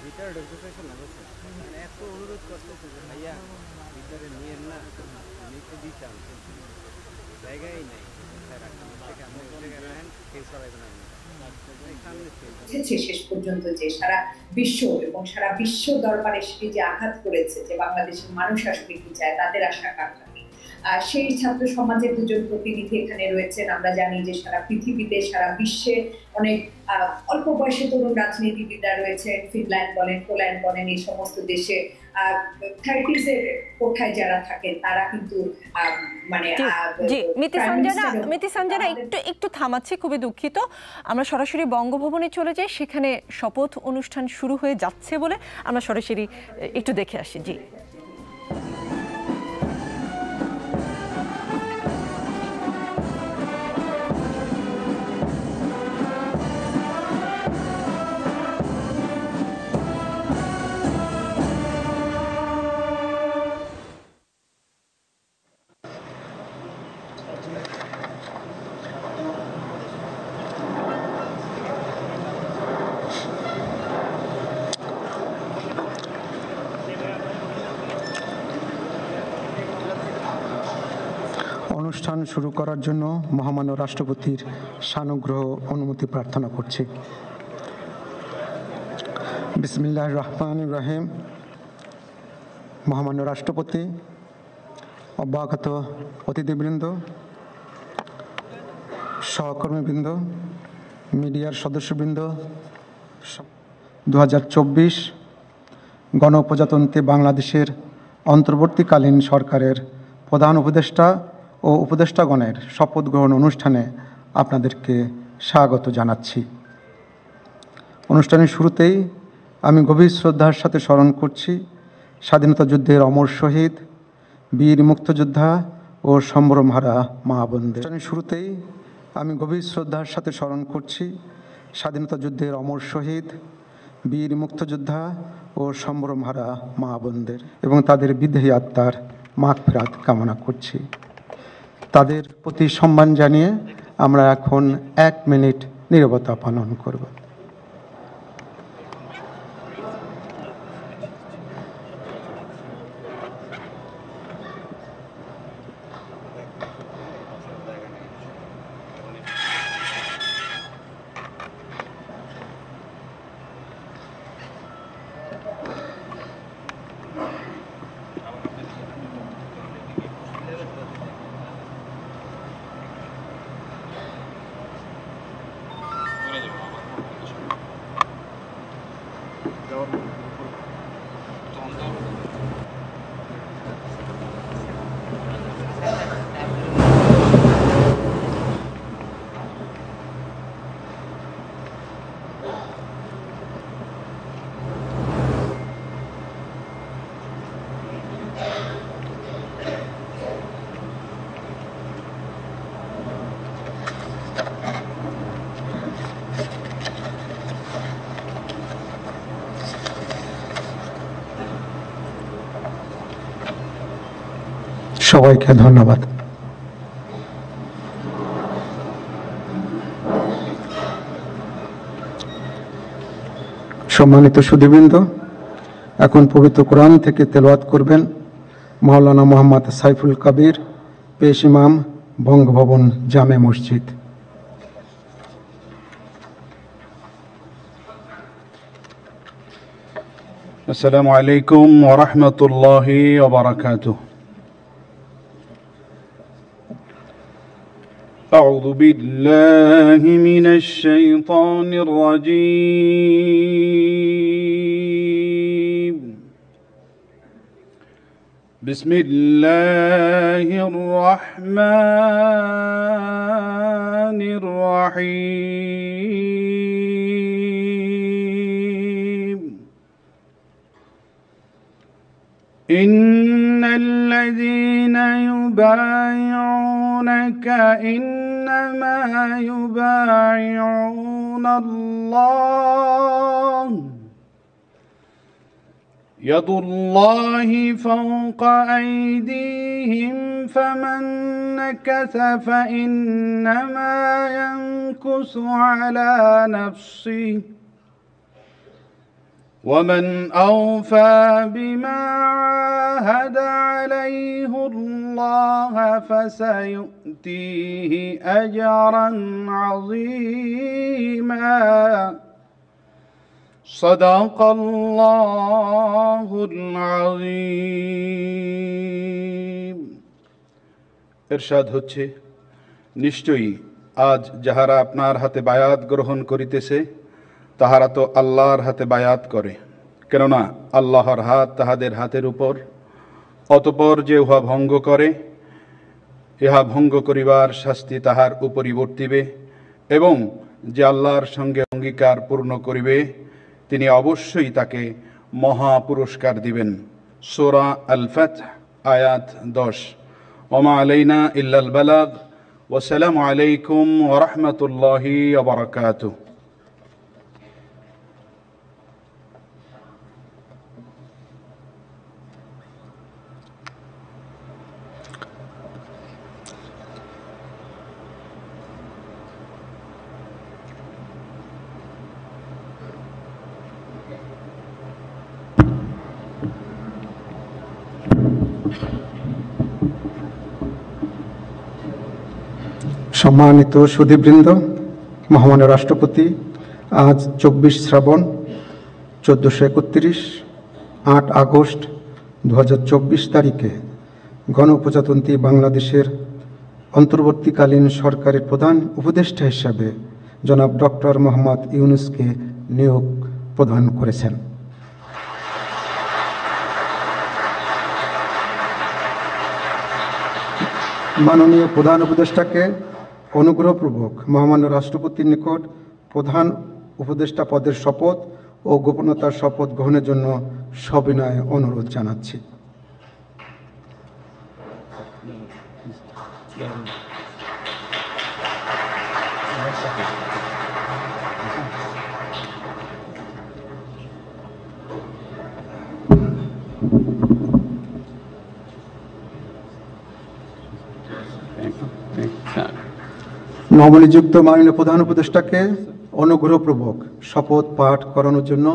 ভিতরে ঢুকতে চাইছে না, বুঝছেন? মানে এত অনুরোধ করতেছে যে ভাইয়া ভিতরে নিয়েন না, নিতে দিতাম কিন্তু জায়গাই নাই। শেষ পর্যন্ত যে সারা বিশ্ব এবং সারা বিশ্ব দরবারে সেটি যে আঘাত করেছে যে বাংলাদেশের মানুষ আসলে কি চায়, তাদের আশা আকাঙ্ক্ষা, সেই ছাত্র সমাজের দুজন প্রতিনিধি এখানে রয়েছেন। আমরা জানি যে সারা পৃথিবীতে সারা বিশ্বে অনেক অল্প বয়সী তরুণ রাজনীতিবিদরা রয়েছে, ফিনল্যান্ড বলেন, পোল্যান্ড বলেন, এই সমস্ত দেশে 30s এর কোঠায় যারা থাকেন তারা কিন্তু মানে মিতি সঞ্জনা একটু থামাচ্ছি, খুবই দুঃখিত। আমরা সরাসরি বঙ্গভবনে চলে যাই, সেখানে শপথ অনুষ্ঠান শুরু হয়ে যাচ্ছে বলে আমরা সরাসরি একটু দেখে আসি। জি, অনুষ্ঠান শুরু করার জন্য মহামান্য রাষ্ট্রপতির সানুগ্রহ অনুমতি প্রার্থনা করছি। বিসমিল্লাহির রহমানির রহিম। মহামান্য রাষ্ট্রপতি, অব্যাহত অতিথিবৃন্দ, সহকর্মীবৃন্দ, মিডিয়ার সদস্যবৃন্দ, 2024 গণপ্রজাতন্ত্রী বাংলাদেশের অন্তর্বর্তীকালীন সরকারের প্রধান উপদেষ্টা ও উপদেষ্টাগণের শপথ গ্রহণ অনুষ্ঠানে আপনাদেরকে স্বাগত জানাচ্ছি। অনুষ্ঠানের শুরুতেই আমি গভীর শ্রদ্ধার সাথে স্মরণ করছি স্বাধীনতা যুদ্ধের অমর শহীদ, বীর মুক্তিযোদ্ধা ও সম্ভ্রমহারা মা বোনদের। অনুষ্ঠানের শুরুতেই আমি গভীর শ্রদ্ধার সাথে স্মরণ করছি স্বাধীনতা যুদ্ধের অমর শহীদ, বীর মুক্তিযোদ্ধা ও সম্ভ্রমহারা মা বোনদের এবং তাদের বিদেহী আত্মার মাগফিরাত কামনা করছি। তাদের প্রতি সম্মান জানিয়ে আমরা এখন 1 মিনিট নীরবতা পালন করব। সবাইকে ধন্যবাদ। সম্মানিত সুধীবৃন্দ, এখন পবিত্র কোরআন থেকে তেলাওয়াত করবেন মাওলানা মোহাম্মদ সাইফুল কবির, পেশ ইমাম, বঙ্গভবন জামে মসজিদ। আসসালামু আলাইকুম ওয়া রাহমাতুল্লাহি ওয়া বারাকাতুহু। أعوذ بالله من الشيطان الرجيم. بسم الله الرحمن الرحيم. إن الذين يبايعونك إنما يبايعون الله يد الله فوق أيديهم فمن نكث فإنما ينكث على نفسه ومن أوفى بما عاهد عليه الله فسيؤتيه أجرا عظيما صدق الله العظيم ইরশাদ হচ্ছে, নিশ্চয়ই আজ যাহারা আপনার হাতে বায়াত গ্রহণ করিতেছে তাহারা তো আল্লাহর হাতে বায়াত করে, কেননা আল্লাহর হাত তাহাদের হাতের উপর। অতঃপর যে উহা ভঙ্গ করে, ইহা ভঙ্গ করিবার শাস্তি তাহার উপরই বর্তিবে, এবং যে আল্লাহর সঙ্গে অঙ্গীকার পূর্ণ করিবে তিনি অবশ্যই তাকে মহা পুরস্কার দিবেন। সূরা আল ফাতহ আয়াত 10। ওমা আলাইনা ইল্লাল বালাগ। ওয়াসসালামু আলাইকুম ওয়া রাহমাতুল্লাহি ওয়া বারাকাতুহু। সম্মানিত সুধীবৃন্দ, মহামান্য রাষ্ট্রপতি আজ 24 শ্রাবণ 1431 8 আগস্ট 2024 তারিখে গণপ্রজাতন্ত্রী বাংলাদেশের অন্তর্বর্তীকালীন সরকারের প্রধান উপদেষ্টা হিসাবে জনাব ডক্টর মোহাম্মদ ইউনূসকে নিয়োগ প্রদান করেছেন। মাননীয় প্রধান উপদেষ্টাকে অনুগ্রহপূর্বক মহামান্য রাষ্ট্রপতির নিকট প্রধান উপদেষ্টা পদের শপথ ও গোপনীয়তার শপথ গ্রহণের জন্য সবিনয়ে অনুরোধ জানাচ্ছি। নবনিযুক্ত মাননীয় প্রধান উপদেষ্টাকে অনুগ্রহপূর্বক শপথ পাঠ করানোর জন্য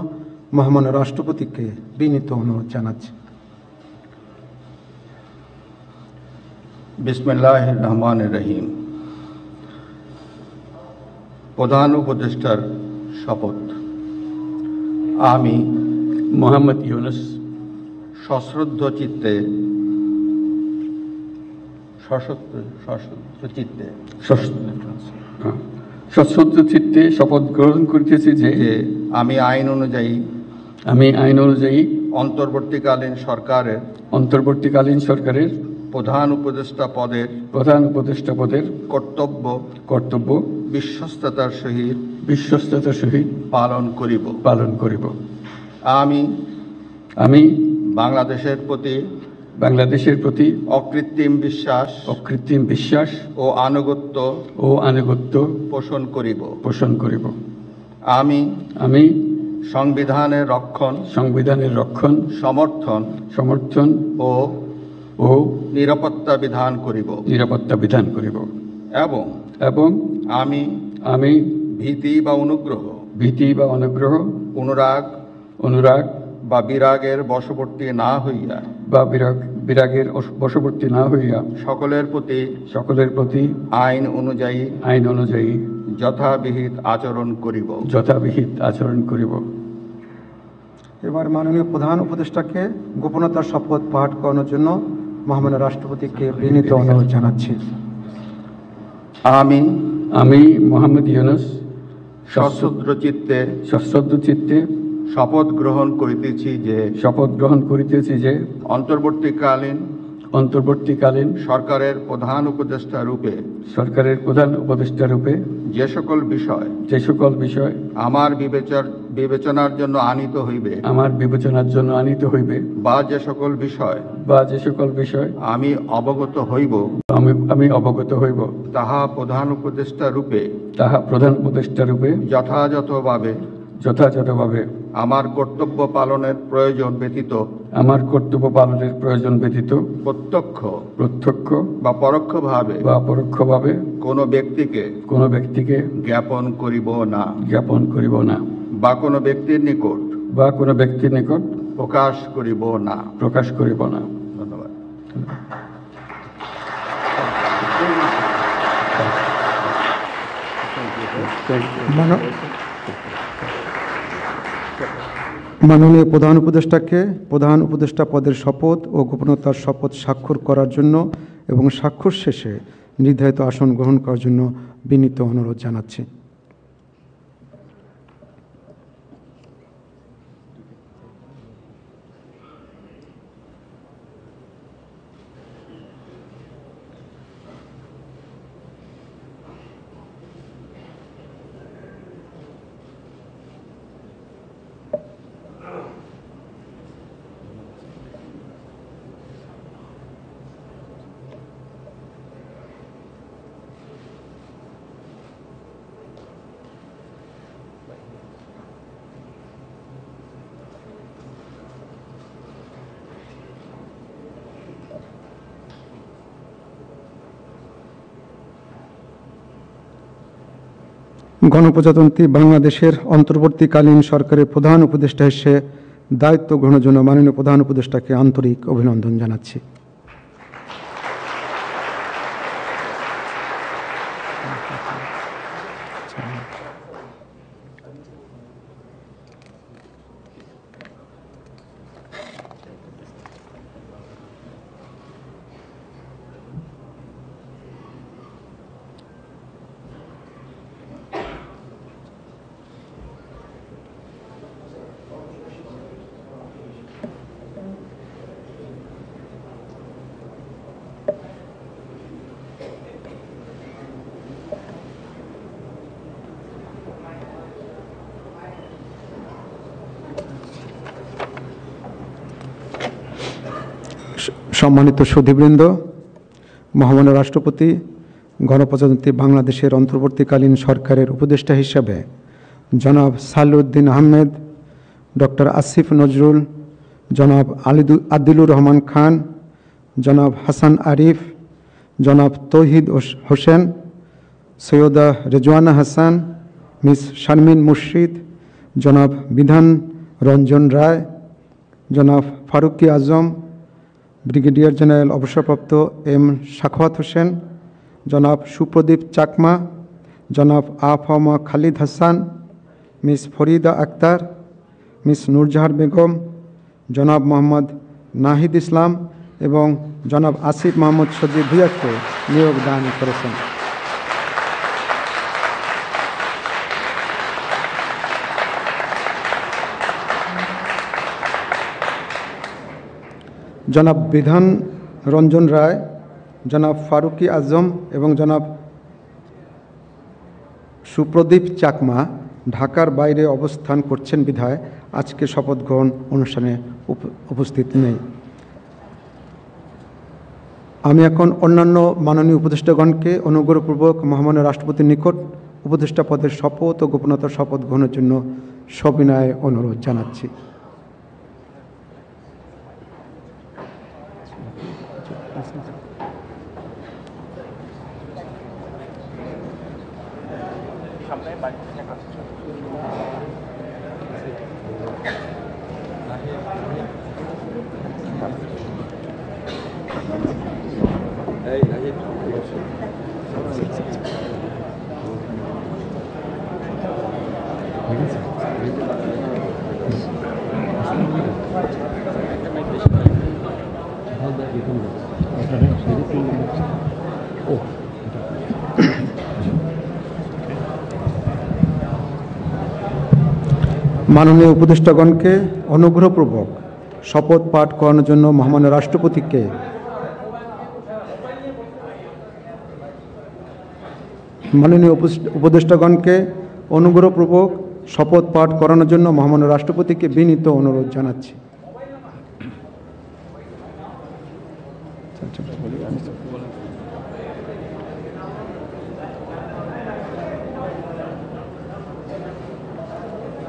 মহামান্য রাষ্ট্রপতিকে বিনীত অনুরোধ জানাচ্ছি। বিসমিল্লাহির রহমানির রহিম। প্রধান উপদেষ্টার শপথ। আমি মোহাম্মদ ইউনূস সশ্রদ্ধ চিত্তে সশ্রদ্ধ চিত্তে শপথ গ্রহণ করিতেছি যে আমি আইন অনুযায়ী অন্তর্বর্তীকালীন সরকারের প্রধান উপদেষ্টা পদের কর্তব্য বিশ্বস্ততার সহিত পালন করিব। আমি বাংলাদেশের প্রতি অকৃত্রিম বিশ্বাস ও আনুগত্য পোষণ করিব। আমি সংবিধানের রক্ষণ সমর্থন ও নিরাপত্তা বিধান করিব এবং আমি ভীতি বা অনুরাগ বা বিরাগের বশবর্তী না হইয়া সকলের প্রতি আইন অনুযায়ী যথাবিহিত আচরণ করিব। এবার মাননীয় প্রধান উপদেষ্টাকে গোপনীয়তার শপথ পাঠ করানোর জন্য মহামান্য রাষ্ট্রপতিকে বিনীত অনুরোধ জানাচ্ছি। আমি মোহাম্মদ ইউনূস সশ্রদ্ধ চিত্তে শপথ গ্রহণ করিতেছি যে অন্তর্বর্তীকালীন অন্তর্বর্তীকালীন সরকারের প্রধান উপদেষ্টা রূপে যে সকল বিষয় আমার বিবেচনার জন্য আনিত হইবে বা যে সকল বিষয় আমি অবগত হইব তাহা প্রধান উপদেষ্টা রূপে যথাযথভাবে আমার কর্তব্য পালনের প্রয়োজন ব্যতীত প্রত্যক্ষ বা পরোক্ষভাবে কোনো ব্যক্তিকে জ্ঞাপন করিব না বা কোনো ব্যক্তির নিকট প্রকাশ করিব না। ধন্যবাদ। মাননীয় প্রধান উপদেষ্টাকে প্রধান উপদেষ্টা পদের শপথ ও গোপনীয়তার শপথ স্বাক্ষর করার জন্য এবং স্বাক্ষর শেষে নির্ধারিত আসন গ্রহণ করার জন্য বিনীত অনুরোধ জানাচ্ছি। গণপ্রজাতন্ত্রী বাংলাদেশের অন্তর্বর্তীকালীন সরকারের প্রধান উপদেষ্টা হিসেবে দায়িত্ব গ্রহণের জন্য মাননীয় প্রধান উপদেষ্টাকে আন্তরিক অভিনন্দন জানাচ্ছি। সম্মানিত সুধীবৃন্দ, মহামান্য রাষ্ট্রপতি গণপ্রজাতন্ত্রী বাংলাদেশের অন্তর্বর্তীকালীন সরকারের উপদেষ্টা হিসেবে জনাব সালেউদ্দিন আহমেদ, ডক্টর আসিফ নজরুল, জনাব আদিলুর রহমান খান, জনাব হাসান আরিফ, জনাব তৌহিদ হোসেন, সৈয়দা রেজওয়ানা হাসান, মিস শারমিন মুর্শিদ, জনাব বিধান রঞ্জন রায়, জনাব ফারুকি আজম, ব্রিগেডিয়ার জেনারেল অবসরপ্রাপ্ত এম সাখাওয়াত হোসেন, জনাব সুপ্রদীপ চাকমা, জনাব আফামা খালিদ হাসান, মিস ফরিদা আক্তার, মিস নূরজাহার বেগম, জনাব মোহাম্মদ নাহিদ ইসলাম এবং জনাব আসিফ মোহাম্মদ সজিব ভুঁইয়াকে নিয়োগ দান করেছেন। জনাব বিধান রঞ্জন রায়, জনাব ফারুকি আজম এবং জনাব সুপ্রদীপ চাকমা ঢাকার বাইরে অবস্থান করছেন বিধায় আজকে শপথ গ্রহণ অনুষ্ঠানে উপস্থিত নেই। আমি এখন অন্যান্য মাননীয় উপদেষ্টাগণকে অনুগ্রহপূর্বক মহামান্য রাষ্ট্রপতির নিকট উপদেষ্টা পদের শপথ ও গোপনীয়তার শপথ গ্রহণের জন্য সবিনয়ে অনুরোধ জানাচ্ছি। মাননীয় উপদেষ্টাগণকে অনুগ্রহপূর্বক শপথ পাঠ করানোর জন্য মহামান্য রাষ্ট্রপতিকে মাননীয় উপদেষ্টাগণকে অনুগ্রহপূর্বক শপথ পাঠ করানোর জন্য মহামান্য রাষ্ট্রপতিকে বিনীত অনুরোধ জানাচ্ছি।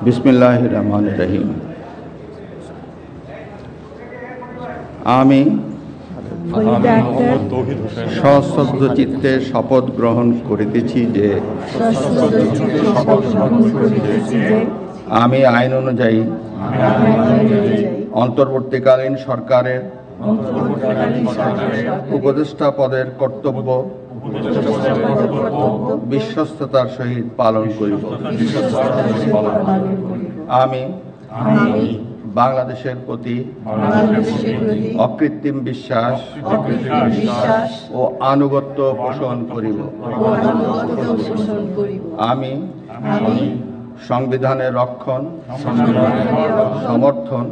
বিসমিল্লাহির রহমানির রহিম। আমি সশ্রদ্ধ চিত্তে শপথ গ্রহণ করিতেছি যে আমি আইন অনুযায়ী অন্তর্বর্তীকালীন সরকারের উপদেষ্টা পদের কর্তব্য বিশ্বস্ততার সহিত পালন করিব। আমি বাংলাদেশের প্রতি অকৃত্রিম বিশ্বাস ও আনুগত্য পোষণ করিব। আমি সংবিধানের রক্ষণ, সমর্থন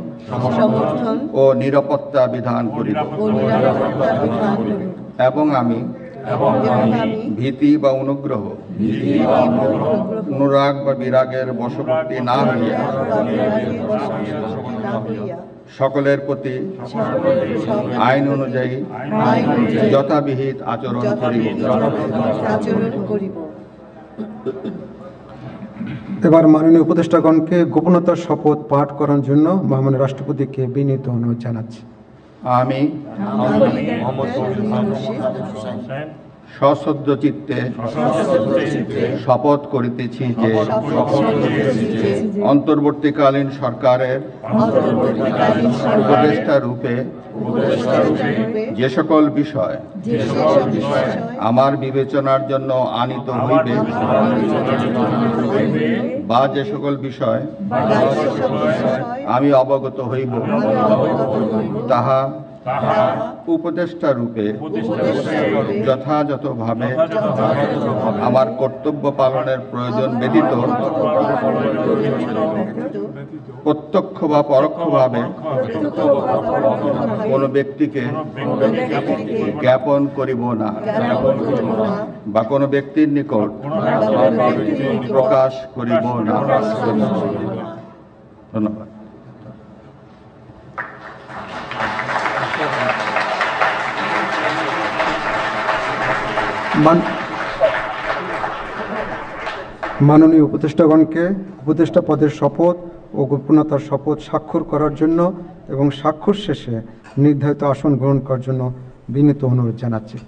ও নিরাপত্তা বিধান করিব এবং আমি ভীতি বা অনুগ্রহ, অনুরাগ বা বিরাগের বশবর্তী না হইয়া সকলের প্রতি আইন অনুযায়ী যথাবিহিত আচরণ করিব। এবার মাননীয় উপদেষ্টাগণকে গোপনতার শপথ পাঠ করার জন্য মহামান্য রাষ্ট্রপতিকে বিনীত অনুরোধ জানাচ্ছি। আমি সশ্রদ্ধ চিত্তে শপথ করিতেছি যে অন্তর্বর্তীকালীন সরকারের উপদেষ্টা রূপে যে সকল বিষয় আমার বিবেচনার জন্য আনিত হইবে বা যে সকল বিষয় আমি অবগত হইব তাহা উপদেষ্টা রূপে যথাযথভাবে আমার কর্তব্য পালনের প্রয়োজন ব্যতীত প্রত্যক্ষ বা পরোক্ষভাবে কোনো ব্যক্তিকে জ্ঞাপন করিব না বা কোনো ব্যক্তির নিকট প্রকাশ করিব না। ধন্যবাদ। মাননীয় উপদেষ্টাগণকে উপদেষ্টা পদের শপথ ও গোপনতার শপথ স্বাক্ষর করার জন্য এবং স্বাক্ষর শেষে নির্ধারিত আসন গ্রহণ করার জন্য বিনীত অনুরোধ জানাচ্ছি।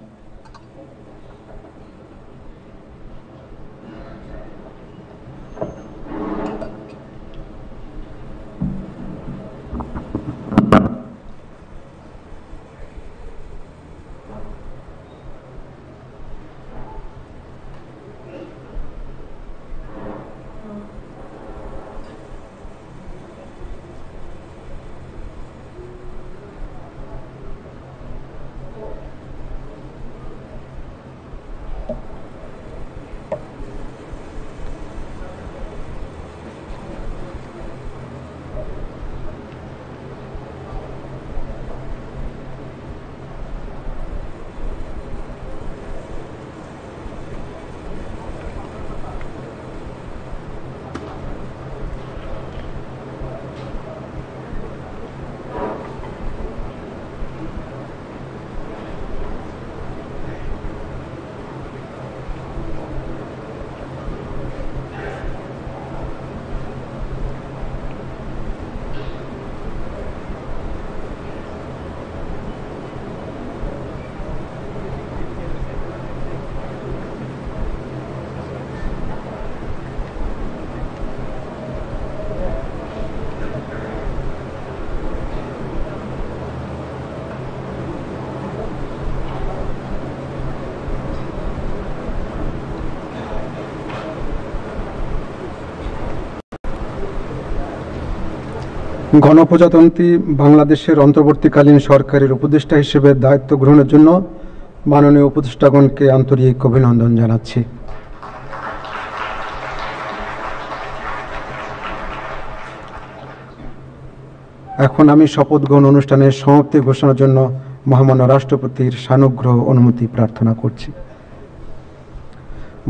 গণপ্রজাতন্ত্রী বাংলাদেশের অন্তর্বর্তীকালীন সরকারের উপদেষ্টা হিসেবে দায়িত্ব গ্রহণের জন্য মাননীয় উপদেষ্টাগণকে আন্তরিক অভিনন্দন জানাচ্ছি। এখন আমি শপথ গ্রহণ অনুষ্ঠানের সমাপ্তি ঘোষণার জন্য মহামান্য রাষ্ট্রপতির সানুগ্রহ অনুমতি প্রার্থনা করছি।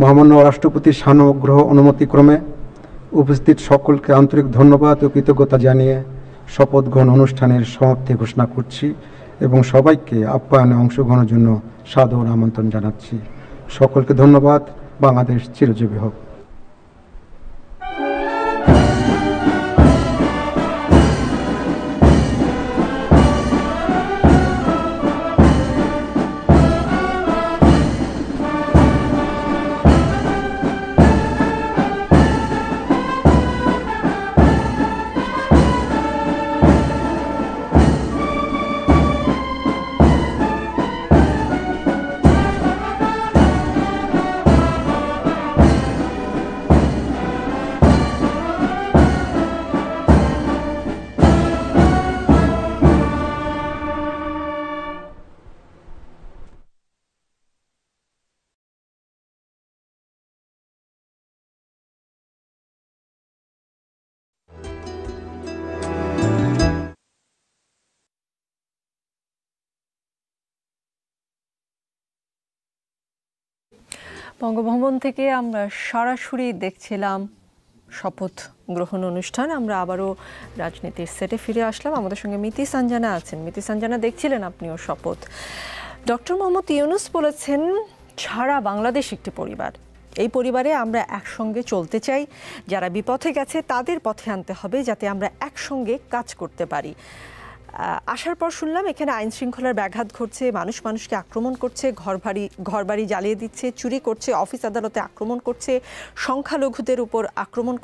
মহামান্য রাষ্ট্রপতির সানুগ্রহ অনুমতিক্রমে উপস্থিত সকলকে আন্তরিক ধন্যবাদ ও কৃতজ্ঞতা জানিয়ে শপথ গ্রহণ অনুষ্ঠানের সমাপ্তি ঘোষণা করছি এবং সবাইকে আপ্যায়নে অংশগ্রহণের জন্য সাদর আমন্ত্রণ জানাচ্ছি। সকলকে ধন্যবাদ। বাংলাদেশ চিরজীবী হোক। বঙ্গভবন থেকে আমরা সরাসরি দেখছিলাম শপথ গ্রহণ অনুষ্ঠান। আমরা আবারও রাজনীতির সেটে ফিরে আসলাম। আমাদের সঙ্গে মিতি সানজানা আছেন। মিতি সানজানা, দেখছিলেন আপনিও শপথ। ডক্টর মোহাম্মদ ইউনূস বলেছেন, সারা বাংলাদেশ একটি পরিবার, এই পরিবারে আমরা একসঙ্গে চলতে চাই। যারা বিপথে গেছে তাদের পথে আনতে হবে, যাতে আমরা একসঙ্গে কাজ করতে পারি। আসার পর শুনলাম এখানে আইন শৃঙ্খলার ব্যাঘাত ঘটছে, মানুষ মানুষকে আক্রমণ করছে, ঘরবাড়ি জ্বালিয়ে দিচ্ছে, চুরি করছে, অফিস আদালতে আক্রমণ করছে, সংখ্যালঘুদের উপর আক্রমণ করছে।